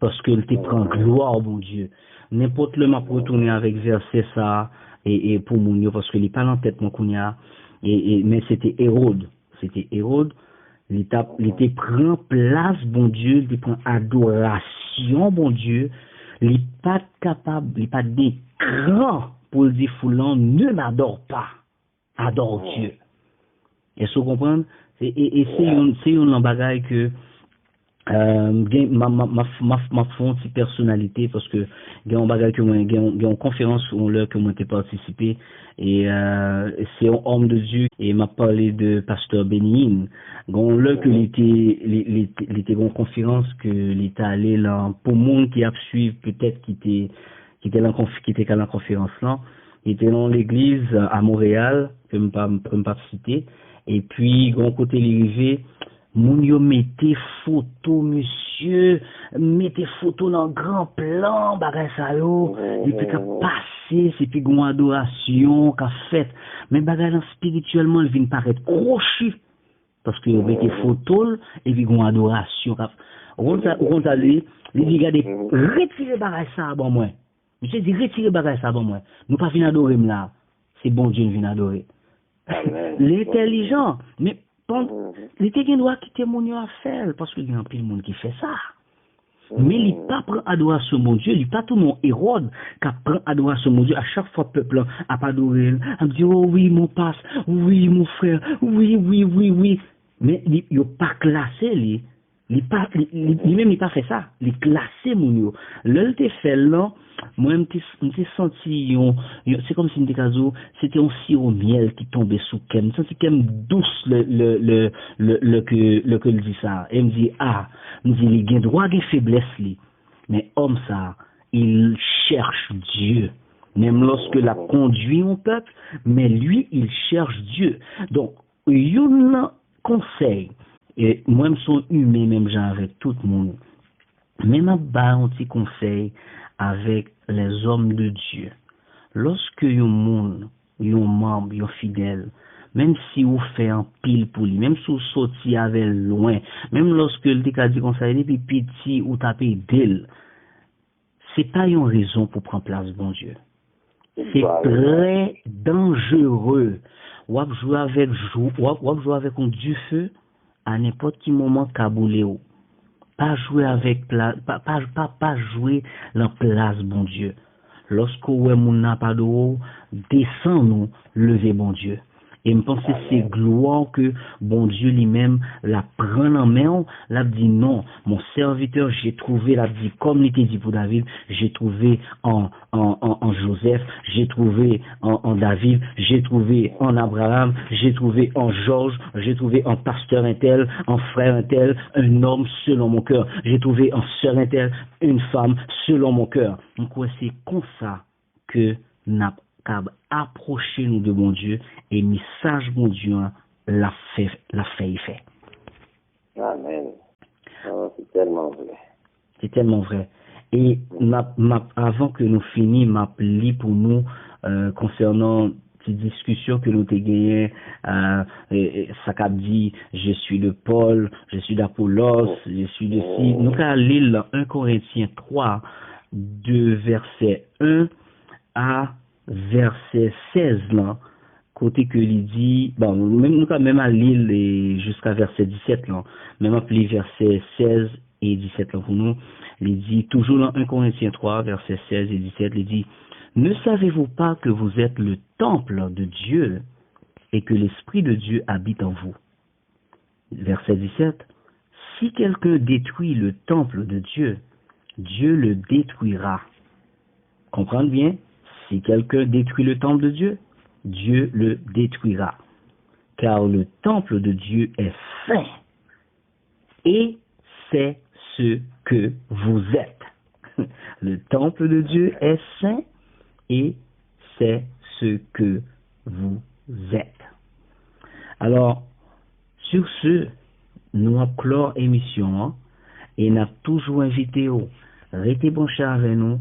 Parce que te prend gloire, bon Dieu. N'importe l'homme a retourné avec verset ça, et pour mon parce que il pas en tête mon kounya, mais c'était Hérode. Il était prend place, bon Dieu, il prend adoration, bon Dieu. Il pas capable, il pas d'écran pour le dire foulant, ne m'adore pas, adore Dieu. Est-ce que vous comprenez? Et c'est un bagaille que ma fonte personnalité parce que il y a un bagage que moi il y a une conférence où là que moi t'ai participé et c'est un homme de Dieu et m'a parlé de pasteur Bénin gon là que il était une conférence que l'état allé là pour monde qui a suivre peut-être qui était dans la conférence là il était dans l'église à Montréal que me pas citer et puis gon côté l'arrivée moun yo mettez photo monsieur mettez photo dans grand plan bagay sa yo et puis qu'a passé c'est puis gon adoration qu'a fait mais bagay spirituellement il vient paraître crochu parce que mettez photo et puis gon adoration on aller il dit regardez retirer bagay ça bon moi monsieur dit retirer bagay ça bon moi nous pas venir adorer là c'est bon Dieu vient adorer l'intelligent mais il était qui doit quitter mon à faire parce qu'il y a un pile monde qui fait ça. Mais il pas prend adoration mon Dieu, il pas tout mon Hérode qui prend adoration mon Dieu à chaque fois peuple a pas adoré, a dit oh oui mon passe, oui mon frère, oui. Mais il pas classé lui. Il pas fait ça, il classé mon yo. L'autre te fait là, moi m'ti senti c'est comme si c'était un sirop miel qui tombait sous kem, senti kem douce le que il dit ça. Et me dit il gain droit gain faiblesse li. Mais homme ça, il cherche Dieu. Même lorsque la conduit mon peuple, mais lui il cherche Dieu. Donc, yon conseil et moi je suis humain même genre avec tout le monde même un petit conseil avec les hommes de Dieu lorsque un monde un membre un fidèle même si vous faites un pile pour lui même si vous sortez avec loin même lorsque le dit conseil depuis petit ou tapé d'elle c'est pas une raison pour prendre place bon Dieu c'est très dangereux ou jouer avec un Dieu feu à n'importe quel moment kaboulé ou pas jouer avec pas jouer la place bon Dieu lorsque ouais moun n'a pas d'eau descend nous lever bon Dieu Et me penser c'est gloire que bon Dieu lui-même la prend en main, l'a dit non, mon serviteur j'ai trouvé, l'a dit comme il était dit pour David, j'ai trouvé en Joseph, j'ai trouvé en David, j'ai trouvé en Abraham, j'ai trouvé en Georges, j'ai trouvé en pasteur un tel, en frère un tel, un homme selon mon cœur, j'ai trouvé en sœur un tel, une femme selon mon cœur. Donc c'est comme ça que n'a approcher nous de bon Dieu et message bon Dieu l'a fait fait. Amen. Oh, c'est tellement vrai. C'est tellement vrai. Et avant que nous finissions, m'a pli pour nous concernant ces discussions que nous avons gagnées, ça qu'a dit je suis de Paul, je suis d'Apollos, je suis de ci. Nous allons lire 1 Corinthiens 3 de verset 1 à verset 16 là, côté que il dit, bon, nous quand même à lire jusqu'à verset 17 là, même appelé verset 16 et 17 là pour nous, il dit toujours dans 1 Corinthiens 3 verset 16 et 17, il dit, ne savez-vous pas que vous êtes le temple de Dieu et que l'Esprit de Dieu habite en vous? Verset 17, si quelqu'un détruit le temple de Dieu, Dieu le détruira. Comprenez bien? Si quelqu'un détruit le temple de Dieu, Dieu le détruira. Car le temple de Dieu est saint. Et c'est ce que vous êtes. Le temple de Dieu est saint et c'est ce que vous êtes. Alors, sur ce, nous avons clore émission et nous avons toujours invité au restez bon cher avec nous.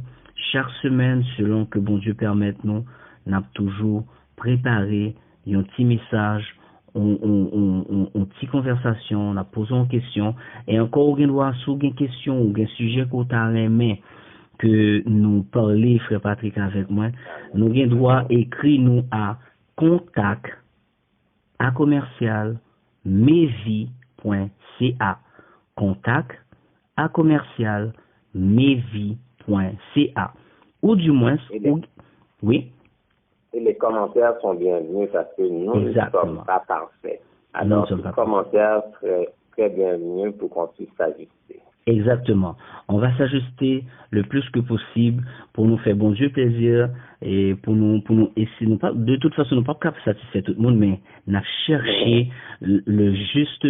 Chaque semaine, selon que bon Dieu permette nous, nous avons toujours préparé un petit message, une petite conversation, on a posé une question, et encore, on doit soulever une question ou un sujet qu'on a aimé que nous parler, frère Patrick, avec moi, nous avons droit écrire nous à contact à commercial mevi.ca contact à commercial mevi.ca ou du moins oui. Et les commentaires sont bienvenus parce que nous ne sommes pas parfaits. Alors, les commentaires seraient très bienvenus pour qu'on puisse s'ajuster. Exactement. On va s'ajuster le plus que possible pour nous faire bon Dieu plaisir et pour nous essayer, de toute façon, nous pas capable de satisfaire tout le monde, mais nous chercher le juste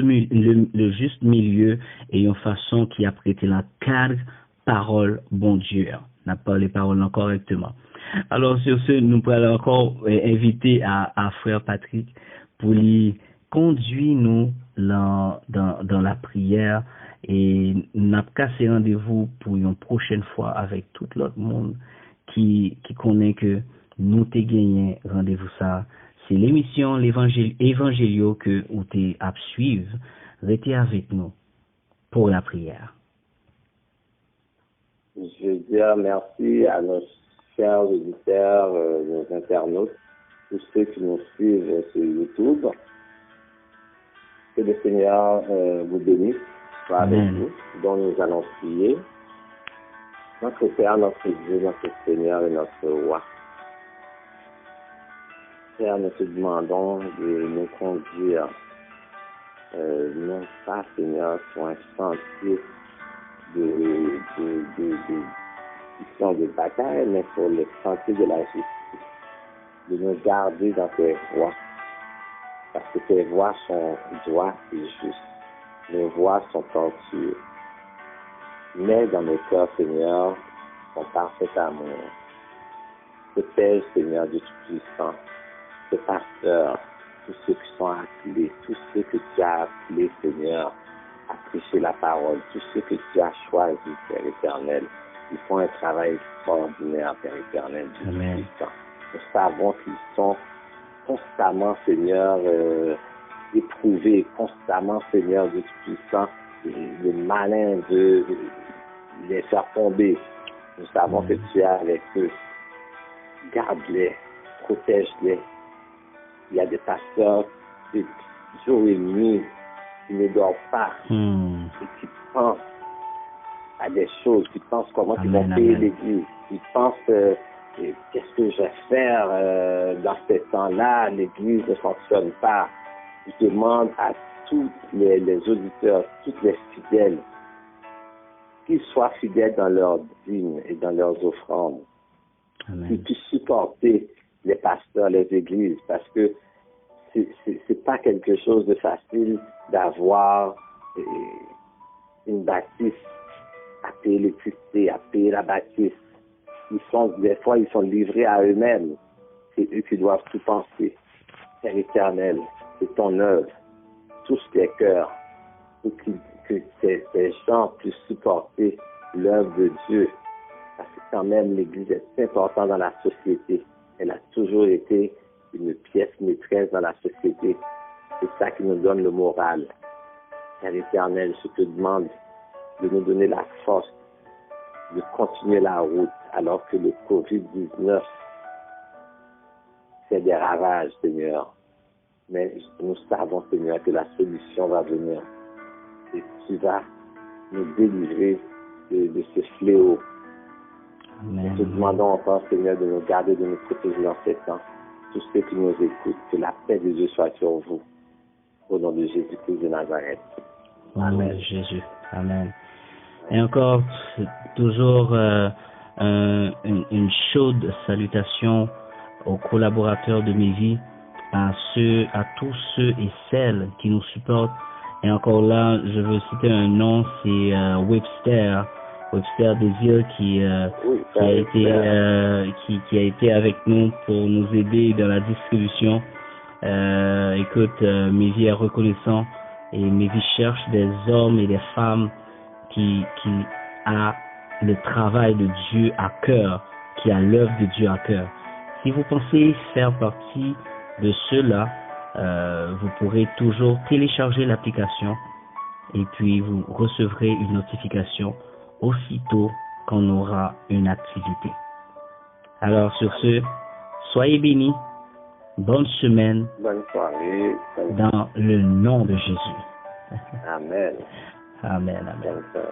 milieu et une façon qui a prêté la cadre parole bon Dieu. N'a pas les paroles correctement. Alors, sur ce, nous pourrons encore inviter à frère Patrick pour lui conduire nous dans la prière et n'a cassé rendez-vous pour une prochaine fois avec tout l'autre monde qui connaît que nous t'ai gagné rendez-vous ça. C'est l'émission Évangélio que vous t'ai à suivre. Restez avec nous pour la prière. Je veux dire merci à nos chers auditeurs, nos internautes, tous ceux qui nous suivent sur YouTube. Que le Seigneur vous bénisse, soit avec nous, dont nous allons prier. Notre Père, notre Dieu, notre Seigneur et notre Roi. Père, nous te demandons de nous conduire, non pas, Seigneur, sur un chantier de bataille, mais sur le chantier de la justice, de nous garder dans tes voies, parce que tes voies sont droites et justes, nos voies sont tortueuses. Mais dans nos cœurs, Seigneur, ton parfait amour. Protège, Seigneur, Dieu Tout-Puissant, tes pasteurs, tous ceux qui sont appelés, tous ceux que tu as appelés, Seigneur, à prêcher la parole, tous ceux que tu as choisis, Père éternel. Ils font un travail extraordinaire, Père éternel, Dieu Tout-Puissant. Nous savons qu'ils sont constamment, Seigneur, éprouvés, constamment, Seigneur, Dieu Tout-Puissant, le malin de les faire tomber. Nous savons que tu es avec eux. Garde-les, protège-les. Il y a des pasteurs qui, jour et nuit, qui ne dorment pas et qui pensent à des choses, qui pensent comment ils vont payer l'église, qui pensent Et qu'est-ce que je vais faire dans ce temps-là? L'Église ne fonctionne pas. Je demande à tous les auditeurs, tous les fidèles, qu'ils soient fidèles dans leurs dîmes et dans leurs offrandes. Amen. Qu'ils puissent supporter les pasteurs, les églises, parce que c'est pas quelque chose de facile d'avoir une bâtisse à payer l'électricité, à payer la bâtisse. Des fois, ils sont livrés à eux-mêmes. C'est eux qui doivent tout penser. Père éternel, c'est ton œuvre. Touche les cœurs pour que ces gens puissent supporter l'œuvre de Dieu. Parce que quand même, l'Église est importante dans la société. Elle a toujours été une pièce maîtresse dans la société. C'est ça qui nous donne le moral. Père éternel, je te demande de nous donner la force de continuer la route alors que le COVID-19 fait des ravages, Seigneur. Mais nous savons, Seigneur, que la solution va venir. Et tu vas nous délivrer de ce fléau. Amen. Nous te demandons encore, Seigneur, de nous garder, de nous protéger dans ces temps. Tous ceux qui nous écoutent, que la paix de Dieu soit sur vous. Au nom de Jésus-Christ de Nazareth. Au nom Amen. de Jésus. Amen. Et encore, toujours une chaude salutation aux collaborateurs de Mévi, à tous ceux et celles qui nous supportent. Et encore là, je veux citer un nom, c'est Webster Désir qui a été avec nous pour nous aider dans la distribution. Écoute, Mévi est reconnaissant et Mévi cherche des hommes et des femmes qui a le travail de Dieu à cœur, qui a l'œuvre de Dieu à cœur. Si vous pensez faire partie de ceux-là, vous pourrez toujours télécharger l'application et puis vous recevrez une notification aussitôt qu'on aura une activité. Alors sur ce, soyez bénis, bonne semaine, Bonne soirée. dans le nom de Jésus. Amen. Amen, amen. Bonne soirée.